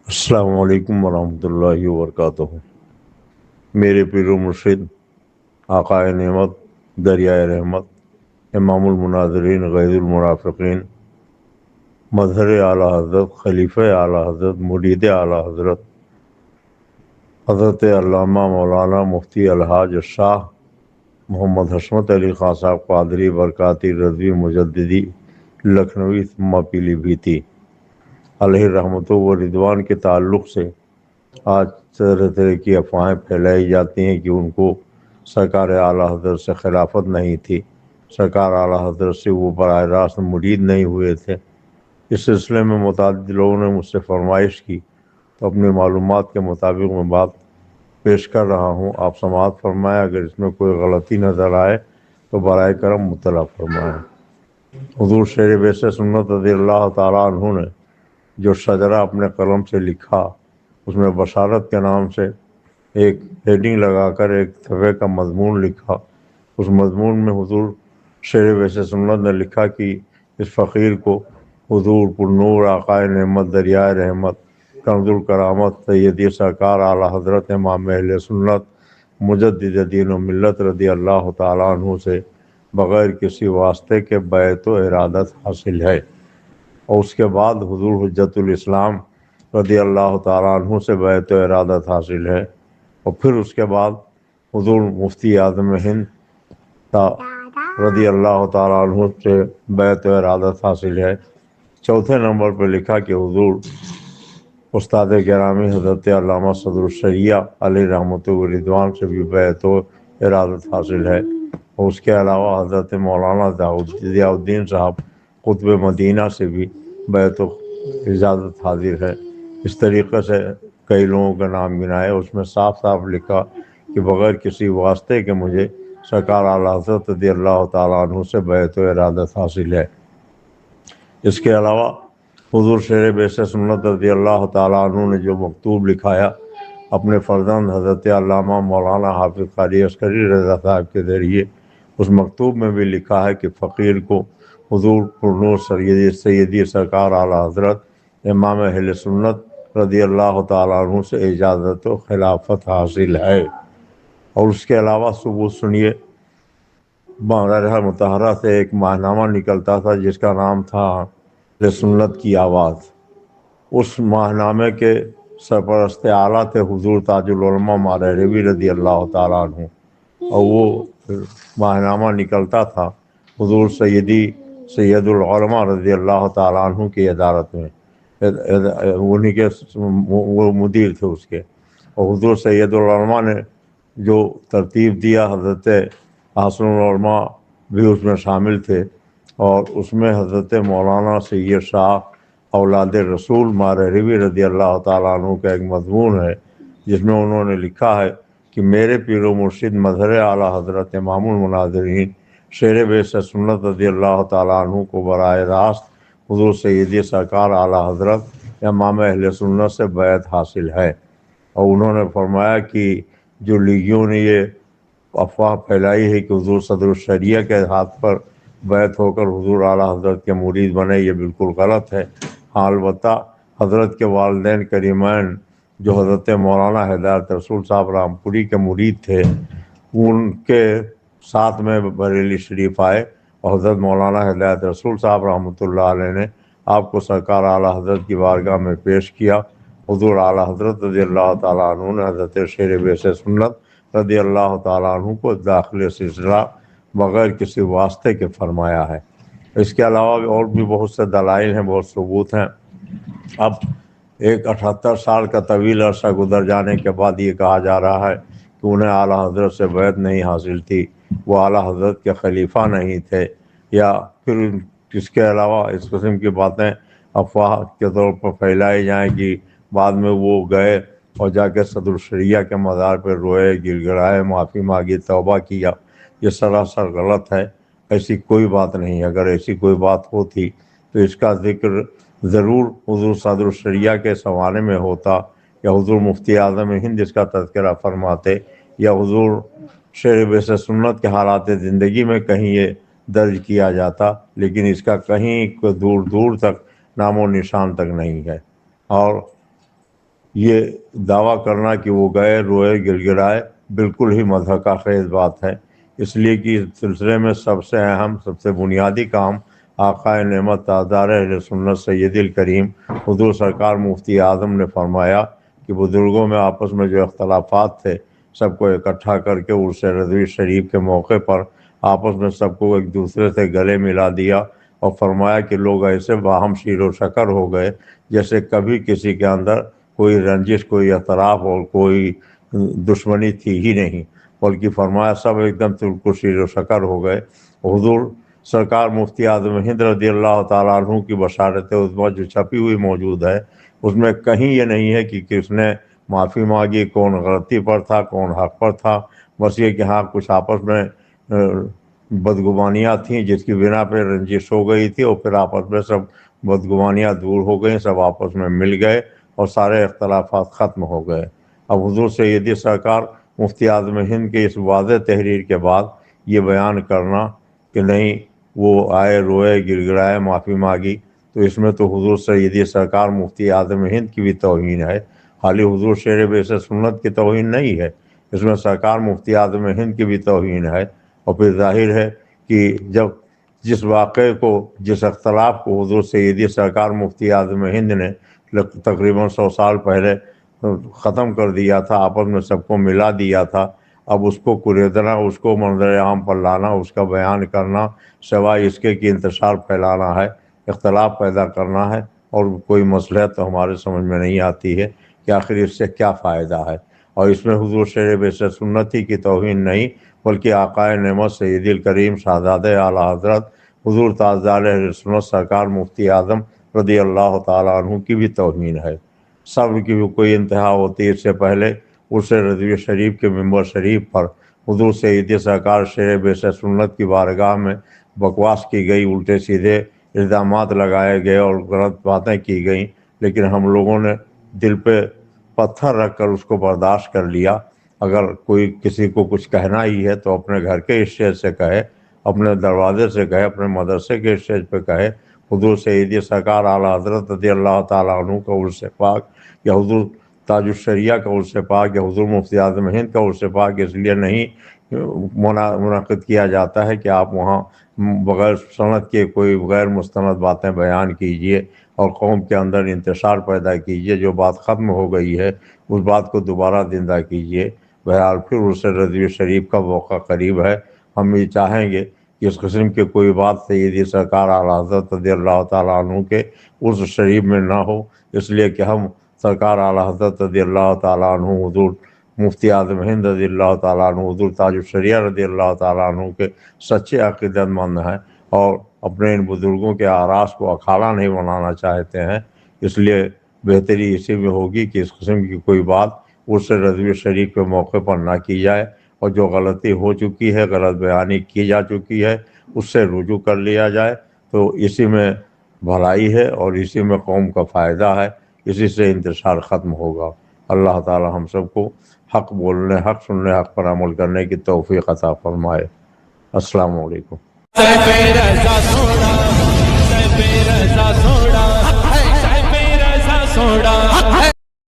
السلام علیکم ورحمۃ اللہ وبرکاتہ۔ میرے پیر و مرشد آقائے نعمت دریائے رحمت امام المناظرین غیظ المرافقین مظہر اعلیٰ حضرت خلیفہ اعلیٰ حضرت مرید اعلیٰ حضرت حضرت علامہ مولانا مفتی الحاج شاہ محمد حشمت علی خان صاحب قادری برکاتی رضوی مجددی لکھنوی ثم پیلی بھیتی علیہ رحمت و رضوان کے تعلق سے آج طرح طرح کی افواہیں پھیلائی جاتی ہیں کہ ان کو سرکار اعلیٰ حضرت سے خلافت نہیں تھی، سرکار اعلیٰ حضرت سے وہ براہ راست مرید نہیں ہوئے تھے۔ اس سلسلے میں متعدد لوگوں نے مجھ سے فرمائش کی تو اپنی معلومات کے مطابق میں بات پیش کر رہا ہوں۔ آپ سماعت فرمائیں، اگر اس میں کوئی غلطی نظر آئے تو برائے کرم مطلع فرمائیں۔ حضور شیر بیس سنت رضی اللہ تعالیٰ عنہ نے جو شجرہ اپنے قلم سے لکھا، اس میں بشارت کے نام سے ایک ہیڈنگ لگا کر ایک صفحے کا مضمون لکھا۔ اس مضمون میں حضور شیر بیس سنت نے لکھا کہ اس فقیر کو حضور پرنور آقائے نعمت دریائے رحمت کنز الکرامت سیدی سرکار اعلیٰ حضرت امام اہل سنت مجدد دین و ملت رضی اللہ تعالیٰ عنہ سے بغیر کسی واسطے کے بیعت و ارادت حاصل ہے، اور اس کے بعد حضور حجت الاسلام رضی اللہ تعالیٰ عنہ سے بیعت و ارادت حاصل ہے، اور پھر اس کے بعد حضور مفتی اعظم ہند رضی اللہ تعالیٰ عنہ سے بیعت و ارادت حاصل ہے۔ چوتھے نمبر پہ لکھا کہ حضور استاد گرامی حضرت علامہ صدر الشریعہ علیہ رحمۃ و رضوان سے بھی بیعت و ارادت حاصل ہے، اور اس کے علاوہ حضرت مولانا ضیاء الدین صاحب قطب مدینہ سے بھی بیعت و اجازت حاضر ہے۔ اس طریقے سے کئی لوگوں کا نام گنائے، اس میں صاف صاف لکھا کہ بغیر کسی واسطے کے مجھے سرکار اعلیٰ حضرت رضی اللہ تعالیٰ عنہ سے بیعت و ارادت حاصل ہے۔ اس کے علاوہ حضور شیر بیس سنت رضی اللہ تعالیٰ عنہ نے جو مکتوب لکھایا اپنے فرزند حضرت علامہ مولانا حافظ قاری عسکری رضا صاحب کے ذریعے، اس مکتوب میں بھی لکھا ہے کہ فقیر کو حضور پرنور سیدی سرکار اعلیٰ حضرت امام اہل سنت رضی اللہ تعالیٰ عنہ سے اجازت و خلافت حاصل ہے۔ اور اس کے علاوہ ثبوت سنیے، بارہ مطہرہ سے ایک ماہنامہ نکلتا تھا جس کا نام تھا سنت کی آواز۔ اس ماہنامے کے سرپرست اعلیٰ تھے حضور تاج العلماء مارہروی رضی اللہ تعالیٰ عنہ، اور وہ ماہنامہ نکلتا تھا حضور سید العلماء رضی اللہ تعالیٰ عنہ کی ادارت میں، انہی کے وہ مدیر تھے اس کے، اور حضور سید العلماء نے جو ترتیب دیا حضرت حسن العلماء بھی اس میں شامل تھے، اور اس میں حضرت مولانا سید شاہ اولاد رسول مارہروی رضی اللہ تعالیٰ عنہ کا ایک مضمون ہے جس میں انہوں نے لکھا ہے کہ میرے پیر و مرشد مظہر اعلیٰ حضرت امام المناظرین شیر بیس سنت رضی اللہ تعالیٰ عنہ کو براہ راست حضور سیدی سرکار اعلیٰ حضرت امام اہل سنت سے بیعت حاصل ہے۔ اور انہوں نے فرمایا کہ جو لیگیوں نے یہ افواہ پھیلائی ہے کہ حضور صدر الشریعہ کے ہاتھ پر بیعت ہو کر حضور اعلیٰ حضرت کے مرید بنے، یہ بالکل غلط ہے۔ ہاں البتہ حضرت کے والدین کریمین جو حضرت مولانا ہدایت رسول صاحب رام پوری کے مرید تھے، ان کے ساتھ میں بریلی شریف آئے، اور حضرت مولانا ہدایت رسول صاحب رحمۃ اللہ علیہ نے آپ کو سرکار اعلیٰ حضرت کی بارگاہ میں پیش کیا۔ حضور اعلیٰ حضرت رضی اللہ تعالیٰ عنہ نے حضرت شیر بیس سنت رضی اللہ تعالیٰ عنہ کو داخل سلسلہ بغیر کسی واسطے کے فرمایا ہے۔ اس کے علاوہ اور بھی بہت سے دلائل ہیں، بہت ثبوت ہیں۔ اب ایک 78 سال کا طویل عرصہ گزر جانے کے بعد یہ کہا جا رہا ہے کہ انہیں اعلیٰ حضرت سے بیعت نہیں حاصل تھی، وہ اعلیٰ حضرت کے خلیفہ نہیں تھے، یا پھر اس کے علاوہ اس قسم کی باتیں افواہ کے طور پر پھیلائی جائیں کہ بعد میں وہ گئے اور جا کے صدر الشریعہ کے مزار پہ روئے، گر گڑائے، معافی مانگی، توبہ کیا، یہ سراسر غلط ہے۔ ایسی کوئی بات نہیں۔ اگر ایسی کوئی بات ہوتی تو اس کا ذکر ضرور حضور صدر الشریعہ کے زمانے میں ہوتا، یا حضور مفتی اعظم ہند اس کا تذکرہ فرماتے، یا حضور شیر بیس سنت کے حالات زندگی میں کہیں یہ درج کیا جاتا، لیکن اس کا کہیں دور دور تک نام و نشان تک نہیں ہے۔ اور یہ دعویٰ کرنا کہ وہ گئے روئے گر گرائے بالکل ہی مضحکہ خیز بات ہے، اس لیے کہ اس سلسلے میں سب سے اہم سب سے بنیادی کام آقائے نعمت تاجدار اہل سنت سید الکریم حضور سرکار مفتی اعظم نے فرمایا کہ بزرگوں میں آپس میں جو اختلافات تھے سب کو اکٹھا کر کے عرس رضوی شریف کے موقع پر آپس میں سب کو ایک دوسرے سے گلے ملا دیا اور فرمایا کہ لوگ ایسے باہم شیر و شکر ہو گئے جیسے کبھی کسی کے اندر کوئی رنجش کوئی اعتراف اور کوئی دشمنی تھی ہی نہیں، بلکہ فرمایا سب ایک دم ترک شیر و شکر ہو گئے۔ حضور سرکار مفتی اعظم ہند رضی اللہ تعالیٰ عنہ کی بشارت عظمیٰ جو چھپی ہوئی موجود ہے اس میں کہیں یہ نہیں ہے کہ کس نے معافی مانگی، کون غلطی پر تھا کون حق پر تھا، بس یہ کہ ہاں کچھ آپس میں بدگمانیاں تھیں جس کی بنا پہ رنجش ہو گئی تھی، اور پھر آپس میں سب بدگمانیاں دور ہو گئیں، سب آپس میں مل گئے اور سارے اختلافات ختم ہو گئے۔ اب حضور سیدی سرکار مفتی اعظم ہند کے اس واضح تحریر کے بعد یہ بیان کرنا کہ نہیں وہ آئے روئے گر گرائے معافی مانگی، تو اس میں تو حضور سیدی سرکار مفتی اعظم ہند کی بھی توہین ہے، خالی حضور شیر بیس سنت کی توہین نہیں ہے، اس میں سرکار مفتی اعظم ہند کی بھی توہین ہے۔ اور پھر ظاہر ہے کہ جب جس واقعے کو جس اختلاف کو حضور سیدی سرکار مفتی اعظم ہند نے تقریباً 100 سال پہلے ختم کر دیا تھا، آپس میں سب کو ملا دیا تھا، اب اس کو کریدنا، اس کو منظر عام پر لانا، اس کا بیان کرنا سوائے اس کے کہ انتشار پھیلانا ہے، اختلاف پیدا کرنا ہے، اور کوئی مصلحت تو ہمارے سمجھ میں نہیں آتی ہے کہ آخر اس سے کیا فائدہ ہے۔ اور اس میں حضور شیر بیس سنت ہی کی توہین نہیں بلکہ آقائے نعمت سید الکریم شہزادہ اعلیٰ حضرت حضور تاجدار اہل سنت سرکار مفتی اعظم رضی اللہ تعالیٰ عنہ کی بھی توہین ہے۔ صبر کی بھی کوئی انتہا ہوتی ہے۔ اس سے پہلے عرس رضوی شریف کے ممبر شریف پر حضور سیدی سرکار شیر بیس سنت کی بارگاہ میں بکواس کی گئی، الٹے سیدھے الزامات لگائے گئے اور غلط باتیں کی گئیں، لیکن ہم لوگوں نے دل پہ پتھر رکھ کر اس کو برداشت کر لیا۔ اگر کوئی کسی کو کچھ کہنا ہی ہے تو اپنے گھر کے اسٹیج سے کہے، اپنے دروازے سے کہے، اپنے مدرسے کے اسٹیج پہ کہے۔ حضور سیدی سرکار اعلیٰ حضرت رضی اللہ تعالیٰ عنہ کا عرس پاک یا حضور تاج الشریعہ کا عرس پاک یا حضور مفتی اعظم ہند کا عرس پاک اس لیے نہیں منعقد کیا جاتا ہے کہ آپ وہاں بغیر سند کے کوئی غیر مستند باتیں بیان کیجئے اور قوم کے اندر انتشار پیدا کیجئے، جو بات ختم ہو گئی ہے اس بات کو دوبارہ زندہ کیجئے۔ بہرحال پھر عرس رضوی شریف کا موقع قریب ہے، ہم یہ چاہیں گے کہ اس قسم کی کوئی بات سیدی سرکار اعلیٰ حضرت رضی اللہ تعالیٰ عنہ کے عرس شریف میں نہ ہو، اس لیے کہ ہم سرکار اعلیٰ حضرت رضی اللہ تعالیٰ عنہ حضور مفتی اعظم ہند رضی اللہ تعالیٰ عنہ حضور تاج الشریعہ رضی اللہ تعالیٰ عنہ کے سچے عقیدت مند ہیں اور اپنے ان بزرگوں کے آراس کو اکھاڑا نہیں بنانا چاہتے ہیں۔ اس لیے بہتری اسی میں ہوگی کہ اس قسم کی کوئی بات عرس رضوی شریف کے موقع پر نہ کی جائے، اور جو غلطی ہو چکی ہے، غلط بیانی کی جا چکی ہے، اس سے رجوع کر لیا جائے، تو اسی میں بھلائی ہے اور اسی میں قوم کا فائدہ ہے، اسی سے انتشار ختم ہوگا۔ اللہ تعالی ہم سب کو حق بولنے، حق سننے، حق پر عمل کرنے کی توفیق عطا فرمائے۔ السلام علیکم۔